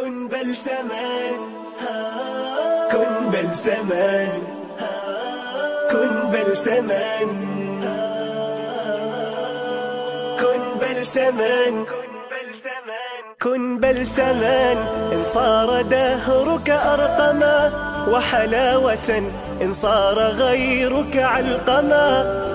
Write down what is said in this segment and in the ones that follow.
كن بلسما، كن بلسما، كن بلسما، كن بلسما، كن بلسما. إن صار دهرك أرقما وحلاوة، إن صار غيرك علقما.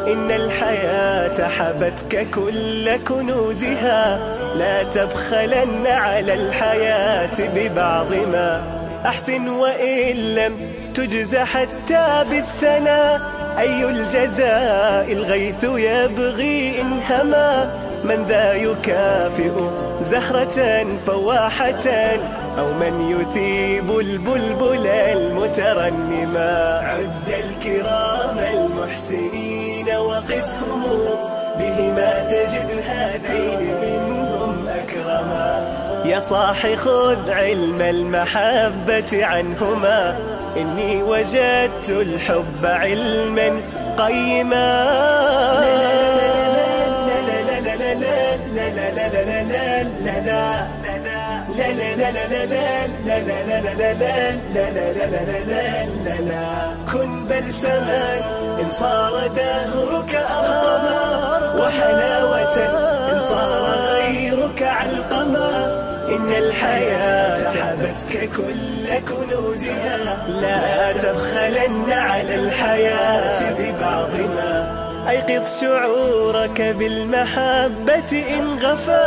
إن الحياة حبتك كل كنوزها، لا تبخلن على الحياة ببعض ما. أحسن وإن لم تجز حتى بالثناء، أي الجزاء الغيث يبغي إن هما. من ذا يكافئ زهرة فواحة، أو من يثيب البلبل المترنما. عد الكرام المحسنين وقسهم، بهما تجد هذين منهم أكرما. يا صاح خذ علم المحبة عنهما، إني وجدت الحب علما قيما. كن بلسما، إن صار دهرك أرقما وحلاوة، إن صار غيرك علقما. إن الحياة حبتك كل كنوزها، لا تبخلن على الحياة ببعض ما. أيقظ شعورك بالمحبة إن غفا،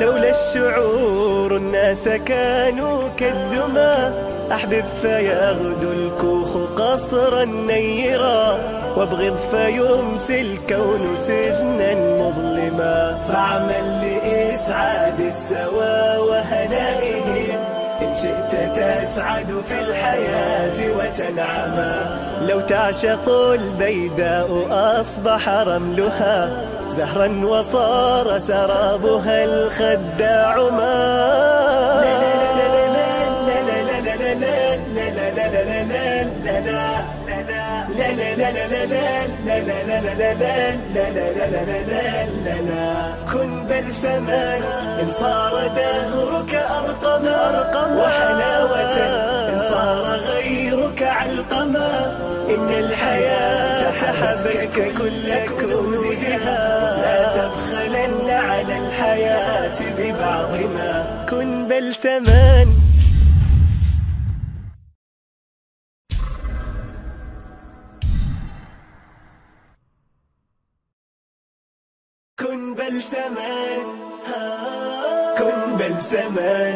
لولا الشعور الناس كانوا كالدما. أحبب فيغدو الكوخ قصرا نيرا، وابغض فيمسي الكون سجنا مظلما. فاعمل لإسعاد السوى وهنائهم، إن شئت تسعد في الحياة وتنعما. لو تعشق البيداء أصبح رملها زهرا، وصار سرابها الخداع ما. كن بلسما، إن صار دهرك أرقما وحلاوة، إن صار غيرك علقما. إن الحياة حبتك كل كنوزها، لا تبخلن على الحياة ببعض ما. كن بلسما. كن بلسما، كن بلسما،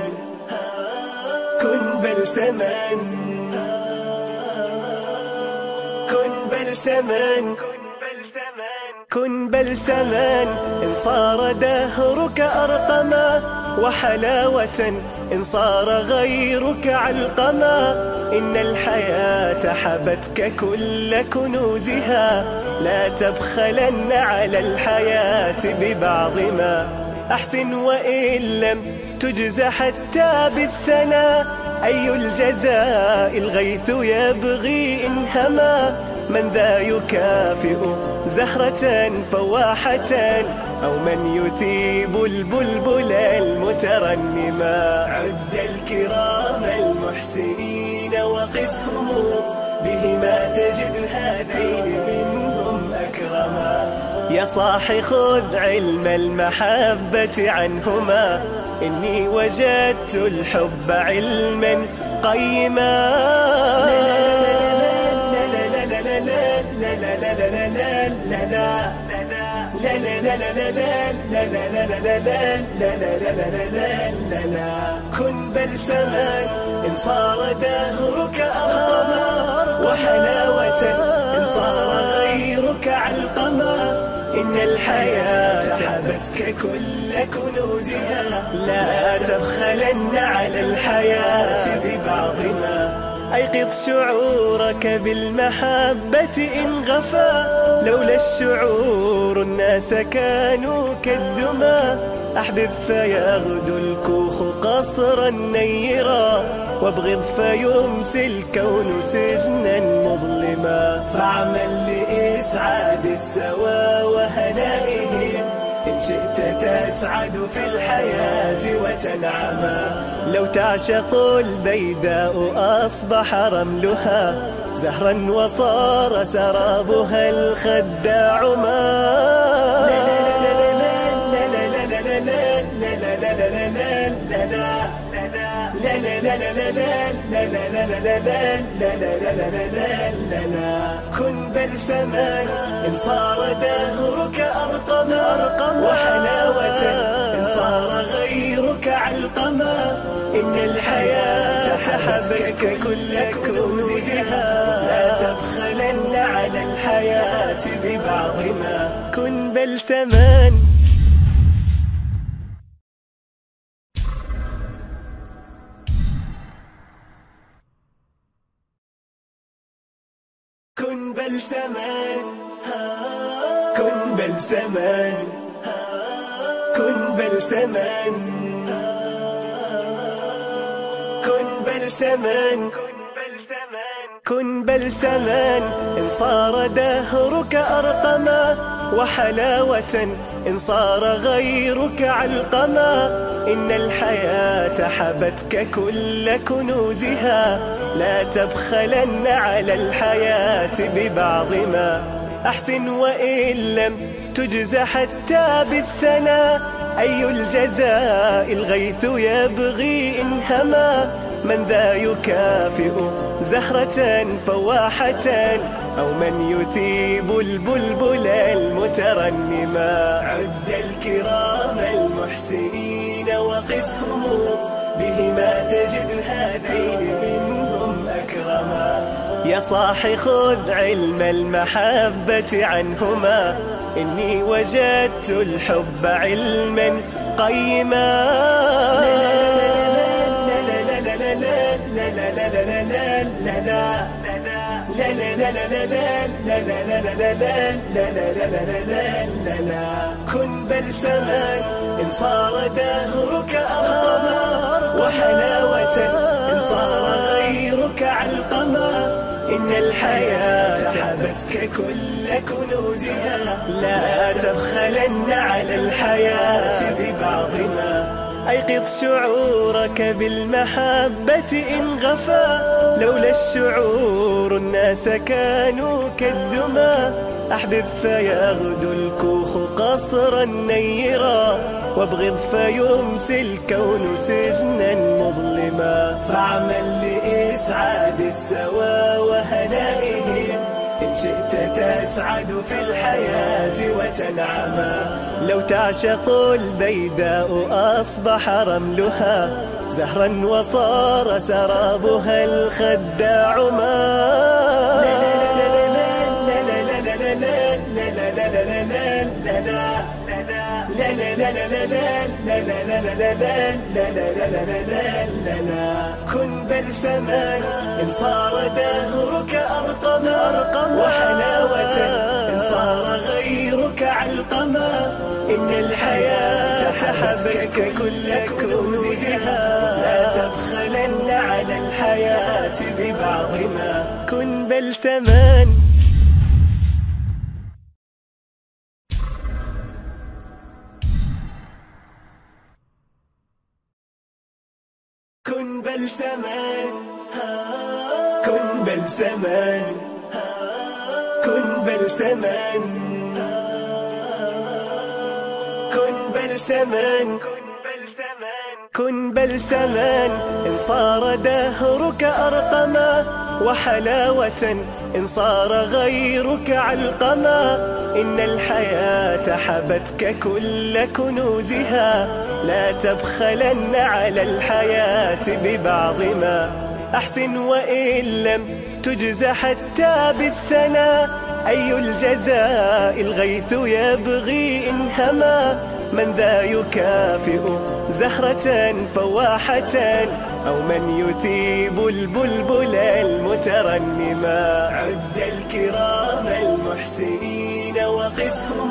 كن بلسما، كن بلسما، كن بلسما. إن صار دهرك أرقما وحلاوة، إن صار غيرك علقما. إن الحياة حبتك كل كنوزها، لا تبخلن على الحياة ببعض ما. أحسن وإن لم تجز حتى بالثناء، أي الجزاء الغيث يبغي إن هما. من ذا يكافئ زهرة فواحة، أو من يثيب البلبل المترنما. عد الكرام المحسنين وقسهم، بهما تجد هذين منهم أكرما. يا صاح خذ علم المحبة عنهما، إني وجدت الحب علما قيما. كن بلسما، إن صار دهرك أرقما وحلاوة، إن صار غيرك علقما. إن الحياة حبتك كل كنوزها، لا تبخلن على الحياة ببعض ما. أيقظ شعورك بالمحبة إن غفا، لولا الشعور الناس كانوا كالدما. أحبب فيغدو الكوخ قصرا نيرا، وابغض فيمسي الكون سجنا مظلما. فاعمل لإسعاد السوى وهنائهم، إن شئت تسعد في الحياة وتنعما. لو تعشق البيداء أصبح رملها زهرا وصار سرابها الخداع ما. كن بلسما إن صار دهرك أرقما، وحلاوة إن صار غيرك علقما. إن الحياة حبتك كل كنوزها، لا تبخلن على الحياة ببعض ما. كن بلسما كن بلسما كن بلسما كن بلسما كن بلسما كن بلسما إن صار دهرك أرقما، وحلاوة إن صار غيرك علقما. إن الحياة حبتك كل كنوزها، لا تبخلن على الحياة ببعض ما. أحسن وإن لم تجز حتى بالثناء، أي الجزاء الغيث يبغي إن هما. من ذا يكافئ زهرة فواحة، أو من يثيب البلبل المترنما. عد الكرام المحسنين وقسهم، بهما تجد هذين منهم أكرما. يا صاح خذ علم المحبة عنهما، إني وجدت الحب علما قيما. كن بلسما إن صار دهرك أرقما، وحلاوة إن صار غيرك علقما. إن الحياة حبتك كل كنوزها، لا تبخلن على الحياة ببعض ما. أيقظ شعورك بالمحبة إن غفا، لولا الشعور الناس كانوا كالدمى. أحبب فيغدو الكوخ قصرا نيرا، وابغض فيمسي الكون سجنا مظلما. فاعمل لإسعاد السوى وهنائهم، إن شئت تسعد في الحياة وتنعما. لو تعشق البيداء أصبح رملها زهرا وصار سرابها الخداع ما. كن بلسما إن صار دهرك أرقما، وحلاوة إن صار غيرك علقما. إن الحياة حبتك كل كنوزها، لا تبخلن على الحياة ببعض ما. كن بلسما كن بلسما كن بلسما كن بلسما كن بلسما كن بلسما إن صار دهرك أرقما، وحلاوة إن صار غيرك علقما. إن الحياة حبتك كل كنوزها، لا تبخلن على الحياة ببعض ما. أحسن وإن لم تجز حتى بالثناء، أي الجزاء الغيث يبغي إن هما. من ذا يكافئ زهرة فواحة، أو من يثيب البلبل المترنما. عد الكرام المحسنين وقسهم،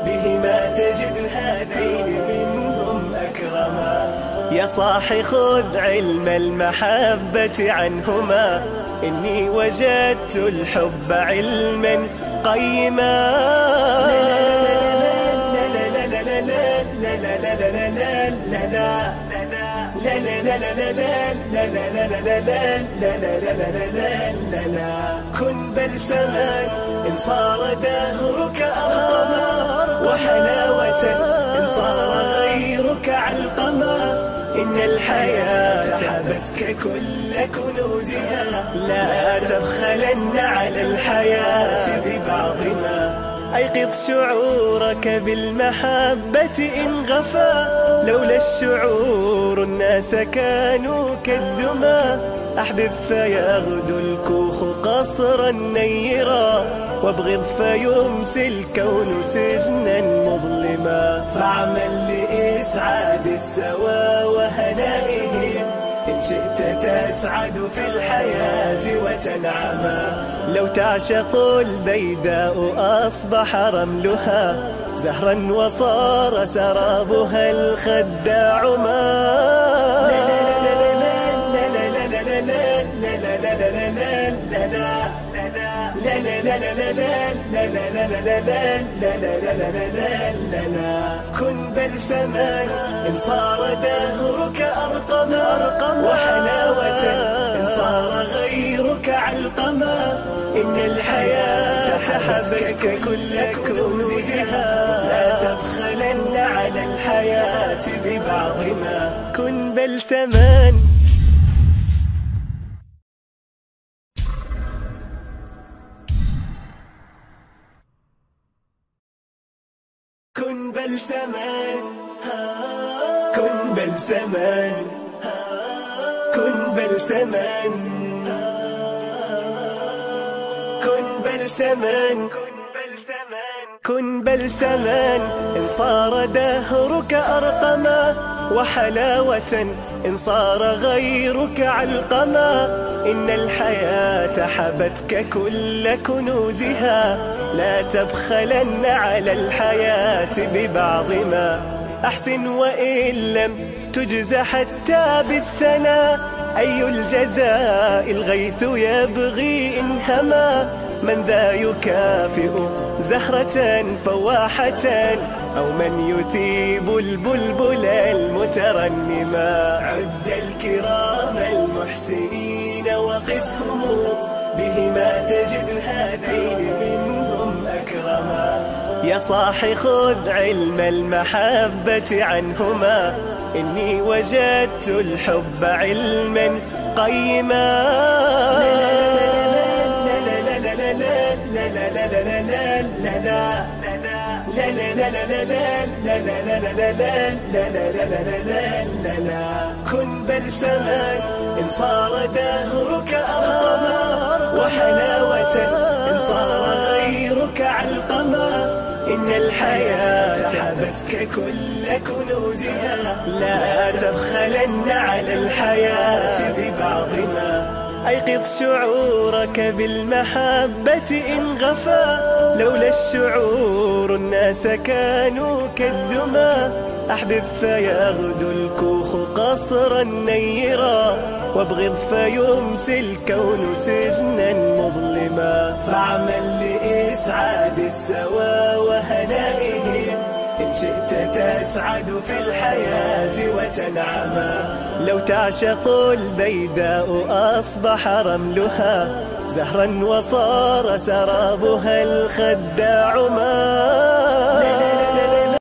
بهما تجد هذين منهم أكرما. يا صاح خذ علم المحبة عنهما، إني وجدت الحب علما قيما. كن بلسما إن صار دهرك أرقما وحلاوة إن صار غيرك علقما إن الحياة حبتك كل كنوزها لا تبخلن على الحياة ببعض ما أيقظ شعورك بالمحبة إن غفا لولا الشعور الناس كانوا كالدما أحبب فيغدو الكوخ قصرا نيرا وابغض فيمسي الكون سجنا مظلما فاعمل لإسعاد السوى وهنائهم إن شئت تسعد في الحياة وتنعما لو تعشق البيداء أصبح رملها زهرا وصار سرابها الخداع كن بلسما إن صار دهرك أرقما وحلاوة إن صار غيرك علقما إن الحياة حبتك كل كنوزها لا تبخلن على الحياة ببعض ما كن بلسما كن بلسما كن بلسما كن بلسما كن بلسما كن بلسما إن صار دهرك أرقما وحلاوة إن صار غيرك علقما إن الحياة حبتك كل كنوزها لا تبخلن على الحياة ببعض ما أحسن وإن لم تجز حتى بالثناء أي الجزاء الغيث يبغي إن هما من ذا يكافئ زهرة فواحة أو من يثيب البلبل المترنما عد الكرام المحسنين وقسهم بهما تجد هذين منهم أكرما يا صاح خذ علم المحبة عنهما إني وجدت الحب علما قيما كن بلسما إن صار دهرك أرقما وحلاوة إن صار غيرك علقما إن الحياة حبتك كل كنوزها لا تبخلن على الحياة ببعض ما أيقظ شعورك بالمحبة إن غفا لولا الشعور الناس كانوا كالدما أحبب فيغدو الكوخ قصرا نيرا وابغض فيمسي الكون سجنا مظلما فاعمل لإسعاد السوى وهنائهم إن شئت تسعد في الحياة وتنعما لو تعشق البيداء أصبح رملها زهرا وصار سرابها الخداع ما